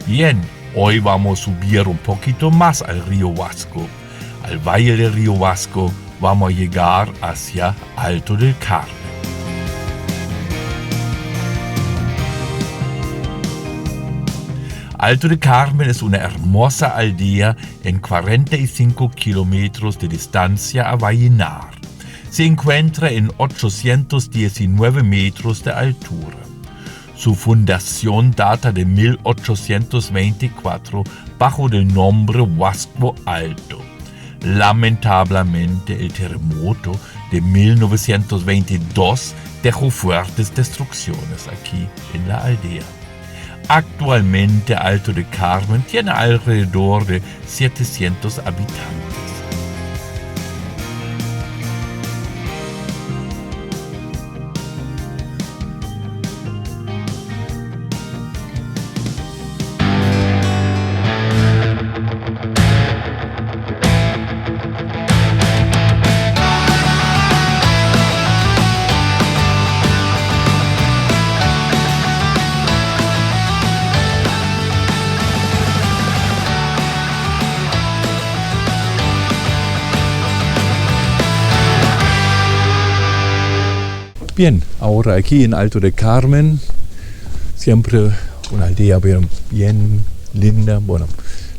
Bien, hoy vamos a subir un poquito más al río Huasco. Al valle del río Huasco vamos a llegar hacia Alto del Carmen. Alto del Carmen es una hermosa aldea en 45 kilómetros de distancia a Vallenar. Se encuentra en 819 metros de altura. Su fundación data de 1824 bajo el nombre Huasco Alto. Lamentablemente, el terremoto de 1922 dejó fuertes destrucciones aquí en la aldea. Actualmente Alto del Carmen tiene alrededor de 700 habitantes. Bien, ahora aquí en Alto del Carmen, siempre una aldea bien linda, bueno,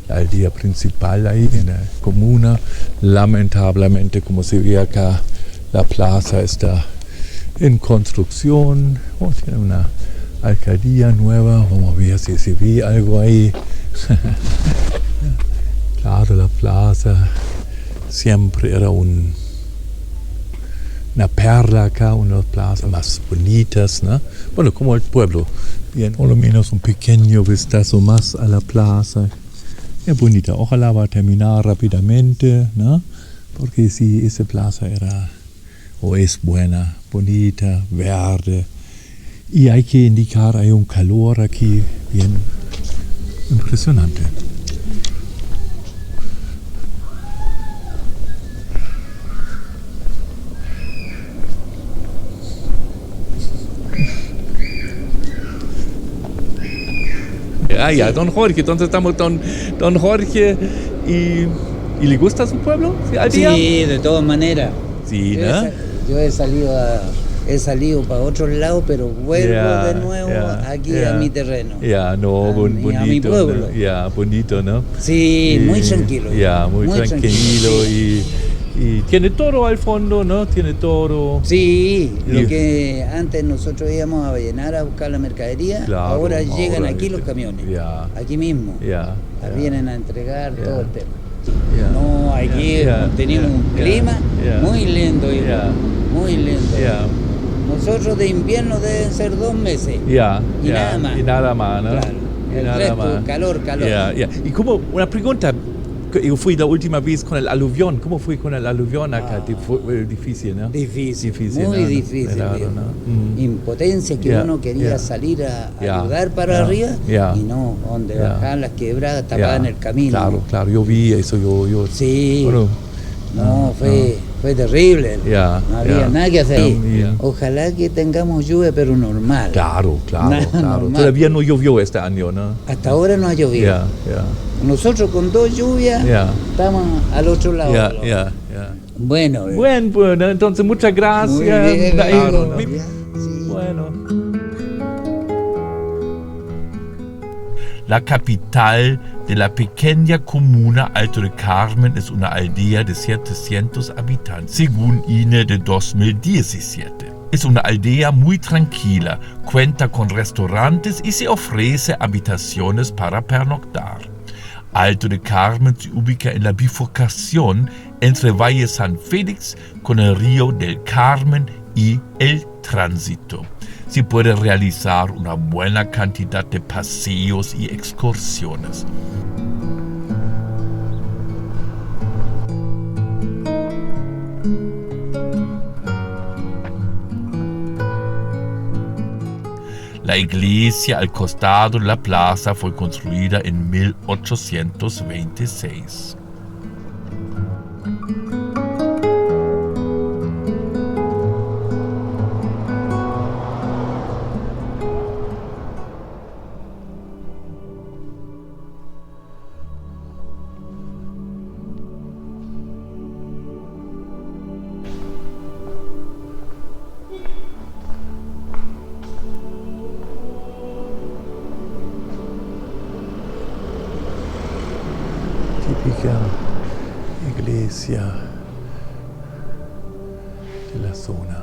la aldea principal ahí en la comuna. Lamentablemente, como se ve acá, la plaza está en construcción. Tiene una alcaldía nueva, vamos a ver si se ve algo ahí. Claro, la plaza siempre era una perla acá, una de las plazas más bonitas, ¿no? Bueno, como el pueblo, bien, por lo menos un pequeño vistazo más a la plaza. Es bonita, ojalá va a terminar rápidamente, ¿no? Porque sí, esa plaza era, o es buena, bonita, verde. Y hay que indicar, hay un calor aquí bien impresionante. Ya, don Jorge, entonces estamos don Jorge y ¿le gusta su pueblo? Sí, de todas maneras. Sí, ¿no? Yo he salido para otros lados, pero vuelvo de nuevo aquí a mi terreno. Bonito. A mi pueblo. Bonito, ¿no? Sí, muy tranquilo. Muy tranquilo y tiene toro al fondo, ¿no? Tiene toro. Sí, lo que antes nosotros íbamos a Vallenar a buscar la mercadería, claro, ahora llegan aquí los camiones, aquí mismo, vienen a entregar todo el tema. No, aquí tenemos un clima muy lindo, muy lindo. Nosotros de invierno deben ser 2 meses y nada más. Y nada más, ¿no? Claro. El resto, calor. Y como una pregunta, yo fui la última vez con el aluvión. ¿Cómo fui con el aluvión acá? Fue difícil, ¿no? Difícil, muy difícil. Claro, ¿no? Impotencia que uno quería salir a ayudar para arriba y no, donde bajaban las quebradas, tapaban el camino. Claro, yo vi eso, yo sí, bueno, fue terrible, no había nada que hacer. Ojalá que tengamos lluvia, pero normal. Claro. Normal. Todavía no llovió este año, ¿no? Hasta ahora no ha llovido. Nosotros con 2 lluvias estamos al otro lado. Bueno, entonces muchas gracias. Muy bien, claro, sí. Bueno. La capital de la pequeña comuna Alto del Carmen es una aldea de 700 habitantes, según INE de 2017. Es una aldea muy tranquila, cuenta con restaurantes y se ofrece habitaciones para pernoctar. Alto del Carmen se ubica en la bifurcación entre Valle San Félix con el río del Carmen y el Tránsito. Se puede realizar una buena cantidad de paseos y excursiones. La iglesia al costado de la plaza fue construida en 1826. típica iglesia de la zona.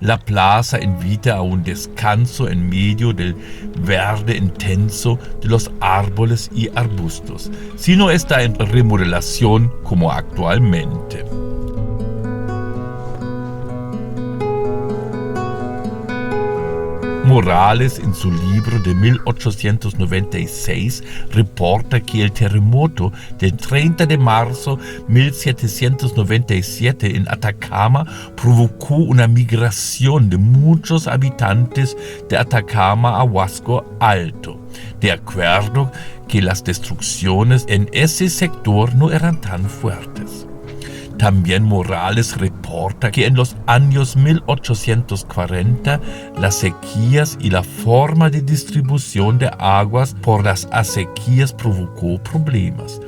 La plaza invita a un descanso en medio del verde intenso de los árboles y arbustos, si no está en remodelación como actualmente. Morales, en su libro de 1896, reporta que el terremoto del 30 de marzo de 1797 en Atacama provocó una migración de muchos habitantes de Atacama a Huasco Alto, de acuerdo que las destrucciones en ese sector no eran tan fuertes. También Morales reporta que en los años 1840 las sequías y la forma de distribución de aguas por las acequias provocó problemas.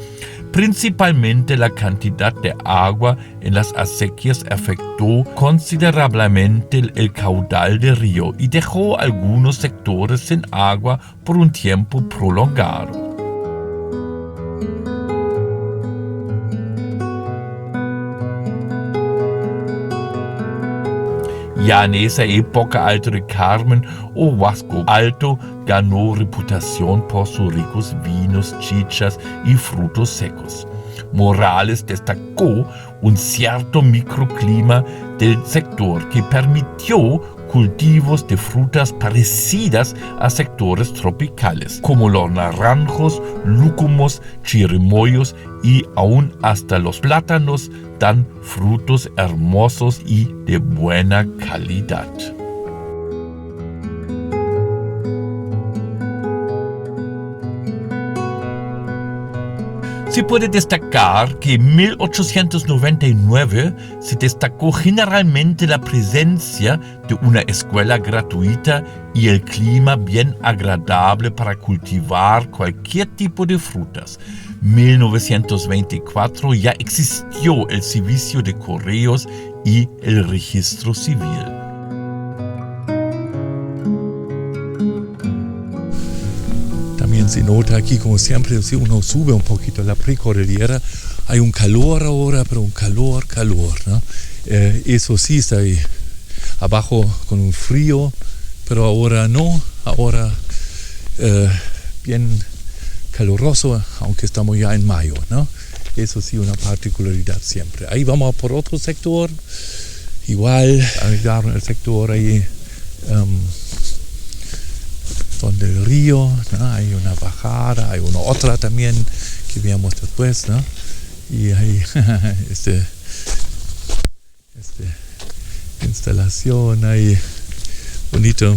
Principalmente la cantidad de agua en las acequias afectó considerablemente el caudal del río y dejó algunos sectores sin agua por un tiempo prolongado. Ya en esa época Alto de Carmen o Huasco Alto ganó reputación por sus ricos vinos, chichas y frutos secos. Morales destacó un cierto microclima del sector que permitió cultivos de frutas parecidas a sectores tropicales, como los naranjos, lúcumos, chirimoyos y aún hasta los plátanos dan frutos hermosos y de buena calidad. Se puede destacar que en 1899 se destacó generalmente la presencia de una escuela gratuita y el clima bien agradable para cultivar cualquier tipo de frutas. En 1924 ya existió el servicio de correos y el registro civil. También se nota aquí, como siempre, si uno sube un poquito la precordillera, hay un calor ahora, pero un calor, ¿no? Eso sí, está ahí abajo con un frío, pero ahora no, ahora bien caluroso, aunque estamos ya en mayo, ¿no? Eso sí, una particularidad siempre. Ahí vamos por otro sector, igual, arreglaron el sector ahí, donde el río, ¿no? Hay una bajada, hay una otra también que veamos después, ¿no? Y hay esta instalación ahí, bonito,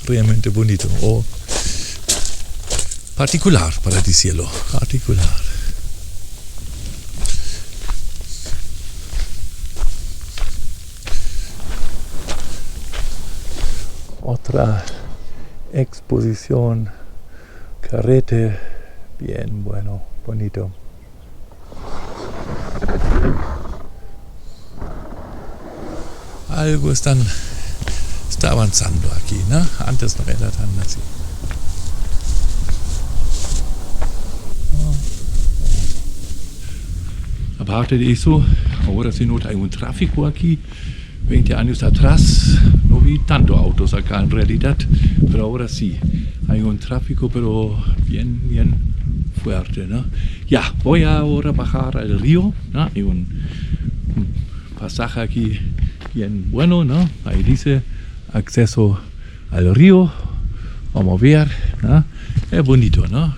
realmente bonito, o particular, para decirlo, particular. Otra exposición, carrete, bien bueno, bonito. Algo está avanzando aquí, ¿no? Antes no era tan así. Aparte de eso, ahora se nota hay un tráfico aquí. 20 años atrás no vi tanto autos acá en realidad, pero ahora sí, hay un tráfico pero bien fuerte, ¿no? Ya, voy ahora a bajar al río, ¿no? Hay un pasaje aquí bien bueno, ¿no? Ahí dice acceso al río, vamos a ver, ¿no? Es bonito, ¿no?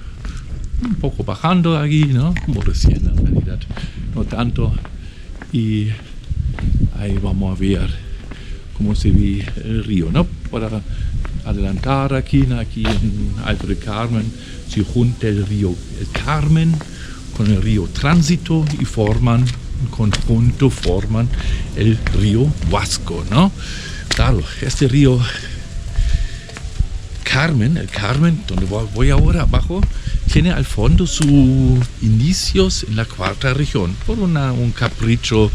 Un poco bajando aquí, ¿no? Como recién en realidad, no tanto. Y ahí vamos a ver cómo se ve el río, ¿no? Para adelantar aquí en Alto del Carmen, se junta el río el Carmen con el río Tránsito y forman el río Huasco, ¿no? Claro, este río el Carmen, donde voy ahora abajo, tiene al fondo sus inicios en la cuarta región, por un capricho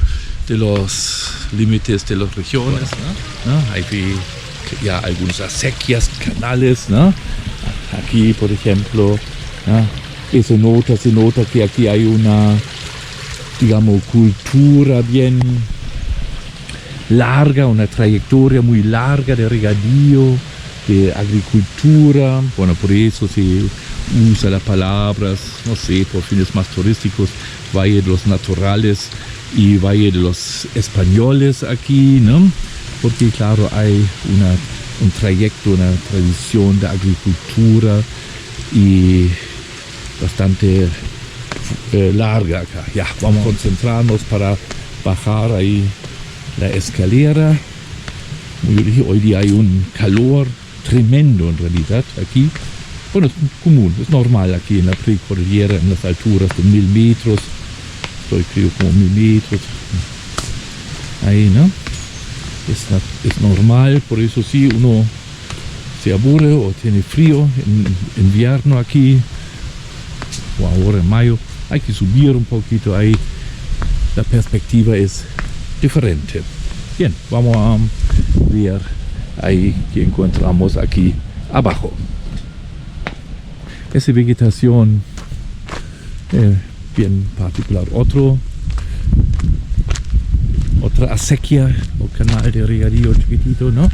de los límites de las regiones, ¿no? Hay ya algunas acequias, canales, ¿no? Aquí, por ejemplo, ¿no? Se nota que aquí hay una, digamos, cultura bien larga, una trayectoria muy larga de regadío, de agricultura. Bueno, por eso se usa las palabras, no sé, por fines más turísticos, Valle de los Naturales y Valle de los Españoles aquí, ¿no? Porque claro, hay un trayecto, una tradición de agricultura y bastante larga acá. Ya, vamos a concentrarnos para bajar ahí la escalera. Hoy día hay un calor tremendo en realidad aquí. Bueno, es común, es normal aquí en la precordillera, en las alturas de 1000 metros. Estoy creo como 1000 metros. Ahí, ¿no? Es normal, por eso sí, uno se aburre o tiene frío en invierno aquí, o ahora en mayo. Hay que subir un poquito ahí. La perspectiva es diferente. Bien, vamos a ver ahí que encontramos aquí abajo. Esa vegetación bien particular. Otra acequia o canal de regadío chiquitito, ¿no?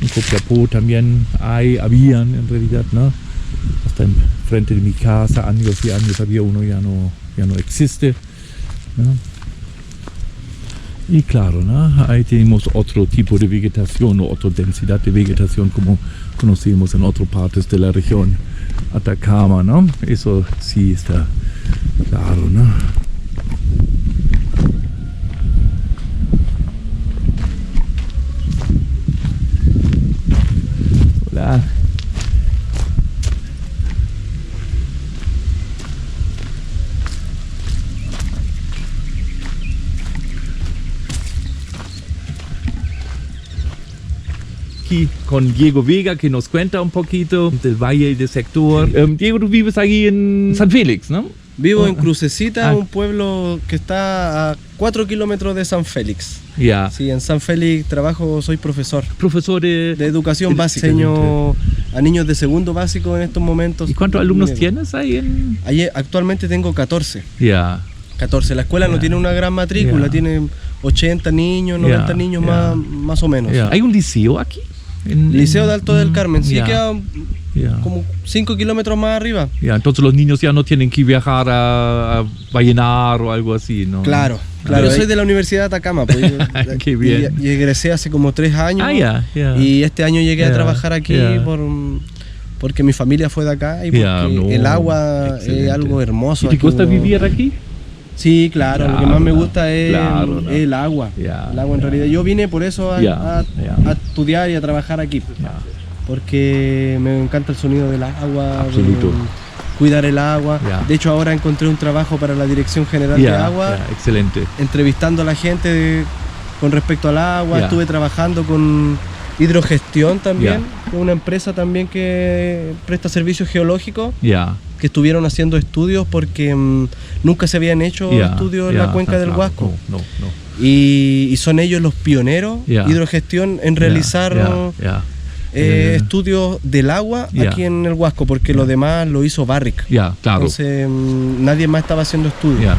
En Copiapó también habían en realidad, ¿no? Hasta enfrente de mi casa, años y años había uno, ya no existe, ¿no? Y claro, ¿no? Ahí tenemos otro tipo de vegetación o otra densidad de vegetación como conocemos en otras partes de la región Atacama, ¿no? Eso sí está claro, ¿no? Hola. Aquí con Diego Vega, que nos cuenta un poquito del valle y del sector. Diego, tú vives ahí en San Félix, ¿no? Vivo en Crucecita, un pueblo que está a 4 kilómetros de San Félix. Ya. Sí, en San Félix soy profesor. Profesor de educación básica. Enseño a niños de segundo básico en estos momentos. ¿Y cuántos alumnos tienes ahí? Ahí actualmente tengo 14. Ya. 14. La escuela no tiene una gran matrícula, tiene 80 niños, 90 niños más o menos. ¿Hay un liceo aquí? Liceo de Alto del Carmen, sí, queda como 5 kilómetros más arriba. Entonces los niños ya no tienen que viajar a Vallenar o algo así, ¿no? Claro. Yo soy de la Universidad de Atacama, pues Qué bien. Y egresé hace como 3 años. Y este año llegué a trabajar aquí porque mi familia fue de acá y porque el agua es algo hermoso. ¿Y te gusta vivir aquí? Sí, claro, lo que más me gusta es el agua. El agua en realidad. Yo vine por eso a estudiar y a trabajar aquí. Porque me encanta el sonido del agua. Absoluto. Cuidar el agua. De hecho, ahora encontré un trabajo para la Dirección General de Agua. Excelente. Entrevistando a la gente con respecto al agua. Estuve trabajando con Hidrogestión también, una empresa también que presta servicios geológicos. Que estuvieron haciendo estudios porque nunca se habían hecho estudios en la cuenca del Huasco. Y son ellos los pioneros, Hidrogestión, en realizar estudios del agua aquí en el Huasco, porque lo demás lo hizo Barrick. Claro. Entonces nadie más estaba haciendo estudios.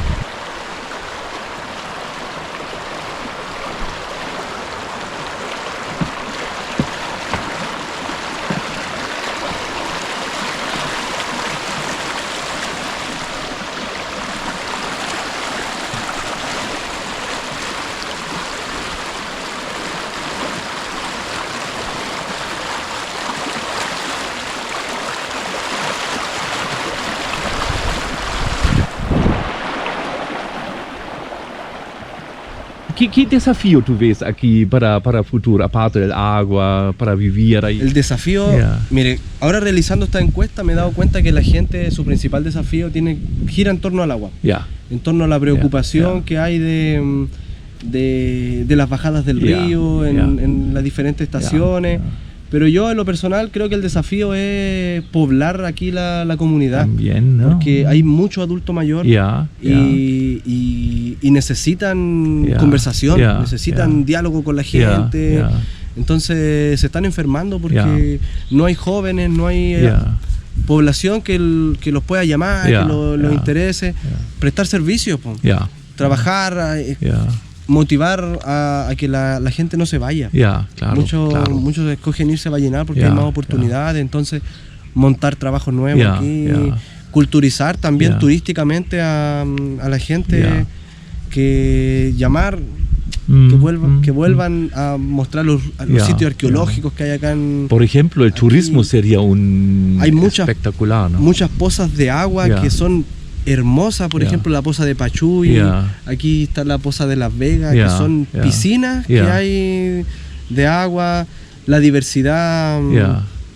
¿Qué desafío tú ves aquí para futuro, aparte del agua, para vivir ahí? El desafío, mire, ahora realizando esta encuesta me he dado cuenta que la gente, su principal desafío gira en torno al agua. En torno a la preocupación que hay de las bajadas del río, en las diferentes estaciones. Pero yo en lo personal creo que el desafío es poblar aquí la comunidad. También, ¿no? Porque hay mucho adulto mayor y necesitan conversación, necesitan diálogo con la gente. Entonces se están enfermando porque no hay jóvenes, no hay población que los pueda llamar, que los interese, prestar servicios, trabajar, motivar a que la gente no se vaya. Muchos escogen irse a Vallenar porque hay más oportunidades, entonces montar trabajos nuevos aquí, culturizar también turísticamente a la gente, que llamar, que vuelvan a mostrar los sitios arqueológicos que hay acá por ejemplo, el turismo sería espectacular, ¿no? Muchas pozas de agua que son hermosa, por ejemplo la poza de Pachuy, aquí está la poza de Las Vegas, que son piscinas que hay de agua, la diversidad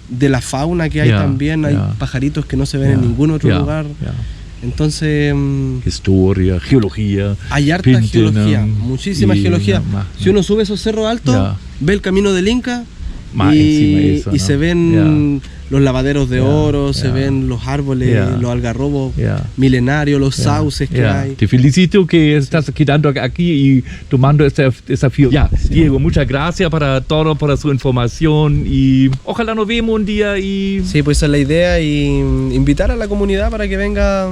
de la fauna que hay también, hay pajaritos que no se ven en ningún otro lugar. Entonces, historia, geología, hay harta geología, muchísima geología. Si uno sube esos cerros altos, ve el camino del Inca y se ven los lavaderos de oro, se ven los árboles, los algarrobos milenarios, los sauces que hay. Te felicito que estás quedando aquí y tomando este desafío. Diego, muchas gracias para todo, para su información y ojalá nos vemos un día. Sí, pues esa es la idea, y invitar a la comunidad para que venga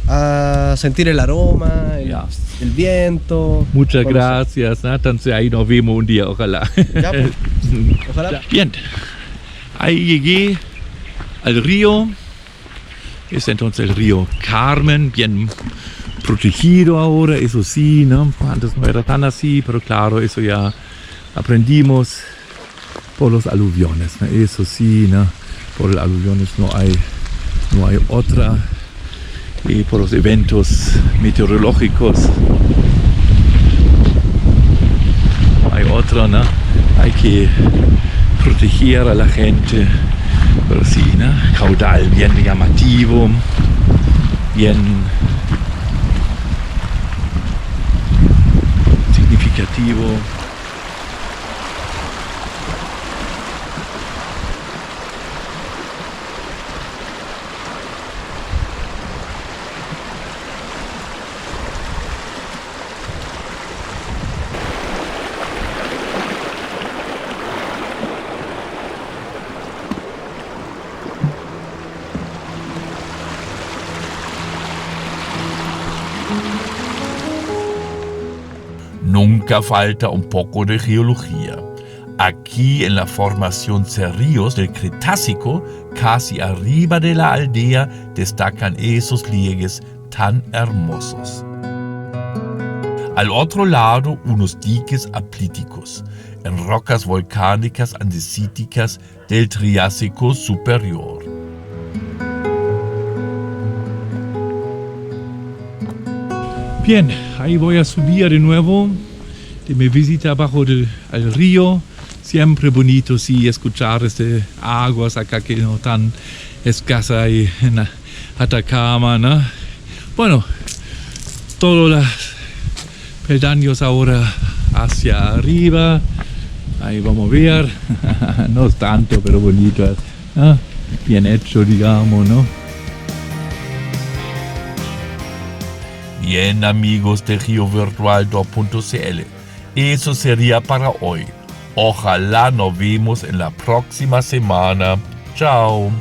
a sentir el aroma, el viento. Muchas gracias, ¿no? Entonces ahí nos vemos un día, ojalá. Pues. Ojalá. Bien. Ahí llegué al río, es entonces el río Carmen, bien protegido ahora, eso sí, ¿no? Antes no era tan así, pero claro, eso ya aprendimos por los aluviones, ¿no? Eso sí, ¿no? Por los aluviones no hay otra, y por los eventos meteorológicos no hay otra, ¿no? Hay que proteger a la gente, pero sí, ¿no? Caudal bien llamativo, bien significativo. Nunca falta un poco de geología. Aquí en la formación Cerrillos del Cretácico, casi arriba de la aldea, destacan esos pliegues tan hermosos. Al otro lado, unos diques aplíticos, en rocas volcánicas andesíticas del Triásico superior. Bien, ahí voy a subir de nuevo de mi visita bajo el río. Siempre bonito, sí, escuchar aguas acá que no tan escasa ahí en Atacama, ¿no? Bueno, todos los peldaños ahora hacia arriba. Ahí vamos a ver. No es tanto, pero bonito, ¿no? Bien hecho, digamos, ¿no? Bien, amigos de GeoVirtual2.cl, eso sería para hoy. Ojalá nos vemos en la próxima semana. Chao.